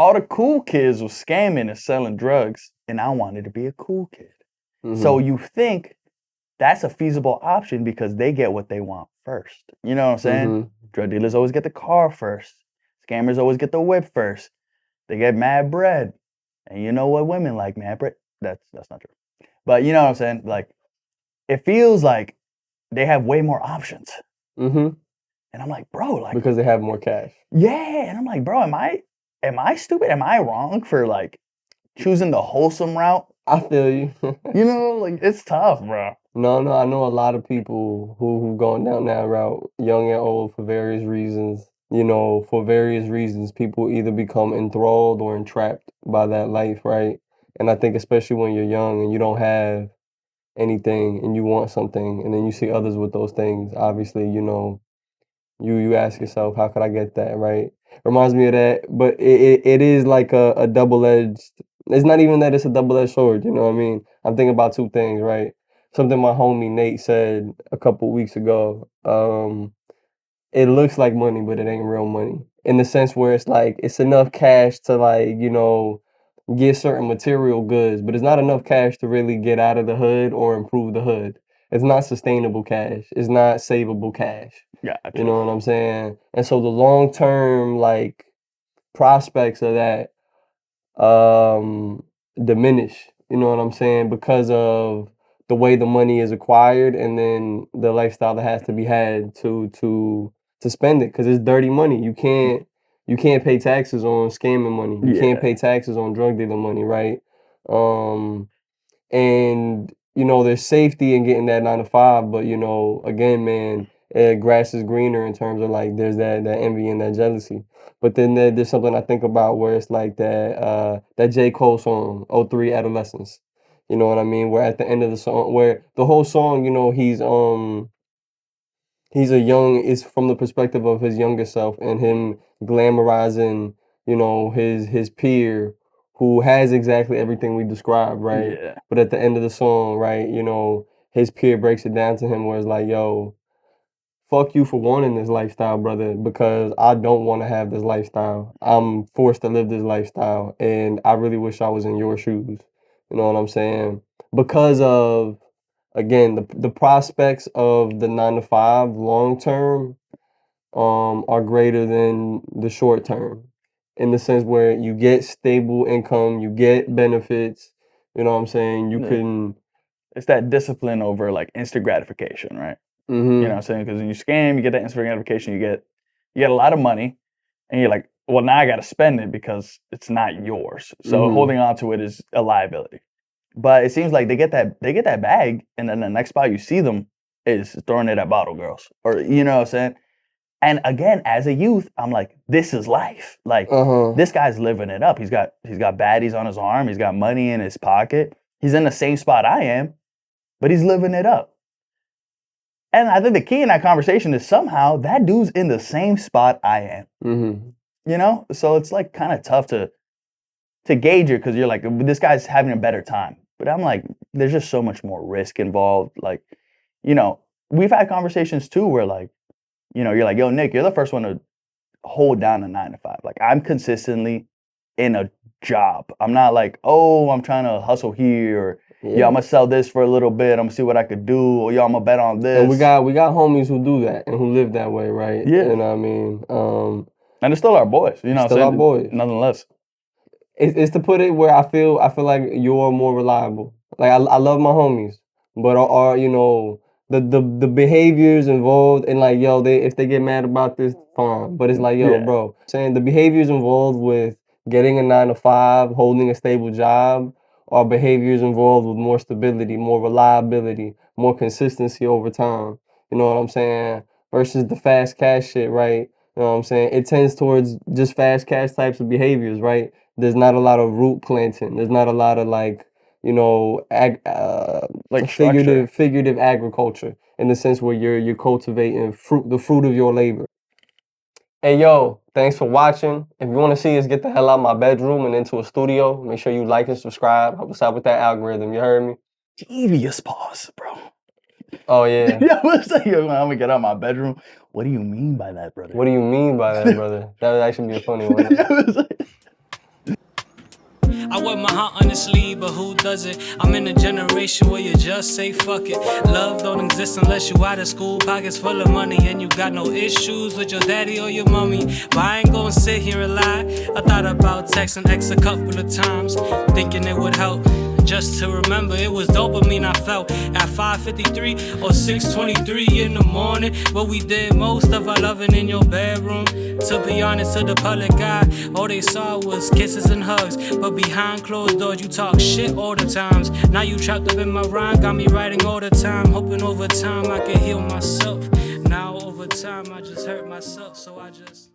all the cool kids was scamming and selling drugs, and I wanted to be a cool kid. So you think that's a feasible option because they get what they want first. You know what I'm saying? Drug dealers always get the car first. Scammers always get the whip first. They get mad bread. And you know what women like, mad bread? That's not true. But you know what I'm saying? Like, it feels like they have way more options. And I'm like, bro, like, because they have more cash. Yeah, and I'm like, bro, am I stupid? Am I wrong for like choosing the wholesome route? I feel you. You know, like it's tough, bro. No, I know a lot of people who've gone down that route, young and old, for various reasons. You know, for various reasons, people either become enthralled or entrapped by that life, right? And I think especially when you're young and you don't have anything and you want something, and then you see others with those things, obviously, you know, you ask yourself, how could I get that, right? Reminds me of that, but it is like a double-edged, it's not even that it's a double-edged sword, you know what I mean? I'm thinking about two things, right? Something my homie Nate said a couple weeks ago. It looks like money, but it ain't real money. In the sense where it's like it's enough cash to like, you know, get certain material goods, but it's not enough cash to really get out of the hood or improve the hood. It's not sustainable cash. It's not savable cash. Gotcha. You know what I'm saying? And so the long term like prospects of that diminish. You know what I'm saying? Because of the way the money is acquired and then the lifestyle that has to be had to spend it, because it's dirty money. You can't pay taxes on scamming money. You can't pay taxes on drug dealer money, right? And you know, there's safety in getting that 9 to 5, but you know, again, man, grass is greener in terms of like there's that envy and that jealousy. But then there's something I think about where it's like that J. Cole song, '03 Adolescence. You know what I mean? Where at the end of the song, where the whole song, you know, it's from the perspective of his younger self and him glamorizing, you know, his peer who has exactly everything we described, right? Yeah. But at the end of the song, right, you know, his peer breaks it down to him where it's like, yo, fuck you for wanting this lifestyle, brother, because I don't want to have this lifestyle. I'm forced to live this lifestyle, and I really wish I was in your shoes. You know what I'm saying? Because of, again, the prospects of the 9 to 5 long term are greater than the short term, in the sense where you get stable income, you get benefits. You know what I'm saying? You can. It's that discipline over like instant gratification, right? You know what I'm saying? Because when you scam, you get that instant gratification. You get a lot of money, and you're like, well, now I got to spend it because it's not yours. So holding on to it is a liability. But it seems like they get that bag, and then the next spot you see them is throwing it at bottle girls, or you know what I'm saying. And again, as a youth, I'm like, this is life. Like this guy's living it up. He's got baddies on his arm. He's got money in his pocket. He's in the same spot I am, but he's living it up. And I think the key in that conversation is somehow that dude's in the same spot I am. You know, so it's like kind of tough to gauge it because you're like, this guy's having a better time. But I'm like, there's just so much more risk involved. Like, you know, we've had conversations too where like, you know, you're like, yo, Nick, you're the first one to hold down a 9 to 5. Like, I'm consistently in a job. I'm not like, oh, I'm trying to hustle here, or yeah, I'm gonna sell this for a little bit. I'm gonna see what I could do, or yo, I'm gonna bet on this. And we got homies who do that and who live that way, right? Yeah. You know what I mean? And they're still our boys. You know, still our boys, nonetheless. It's to put it where I feel like you're more reliable. Like I love my homies, but are you know the behaviors involved and like yo, if they get mad about this, fine. But it's like yo, bro, saying the behaviors involved with getting a 9 to 5, holding a stable job, are behaviors involved with more stability, more reliability, more consistency over time. You know what I'm saying? Versus the fast cash shit, right? You know what I'm saying? It tends towards just fast cash types of behaviors, right? There's not a lot of root planting. There's not a lot of like, you know, like figurative agriculture, in the sense where you're cultivating the fruit of your labor. Hey yo, thanks for watching. If you want to see us get the hell out of my bedroom and into a studio, make sure you like and subscribe. Help us out with that algorithm. You heard me? Devious pause, bro. Oh yeah. Yeah, I was like, I'm gonna get out of my bedroom. What do you mean by that, brother? What do you mean by that, brother? That would actually be a funny one. Yeah, I wear my heart on the sleeve, but who does it? I'm in a generation where you just say fuck it. Love don't exist unless you out of school, pockets full of money, and you got no issues with your daddy or your mommy. But I ain't gonna sit here and lie. I thought about texting X a couple of times, thinking it would help. Just to remember, it was dopamine I felt at 5:53 or 6:23 in the morning. But we did most of our loving in your bedroom. To be honest, to the public eye, all they saw was kisses and hugs. But behind closed doors, you talk shit all the times. Now you trapped up in my rhyme, got me writing all the time, hoping over time I can heal myself. Now over time I just hurt myself, so I just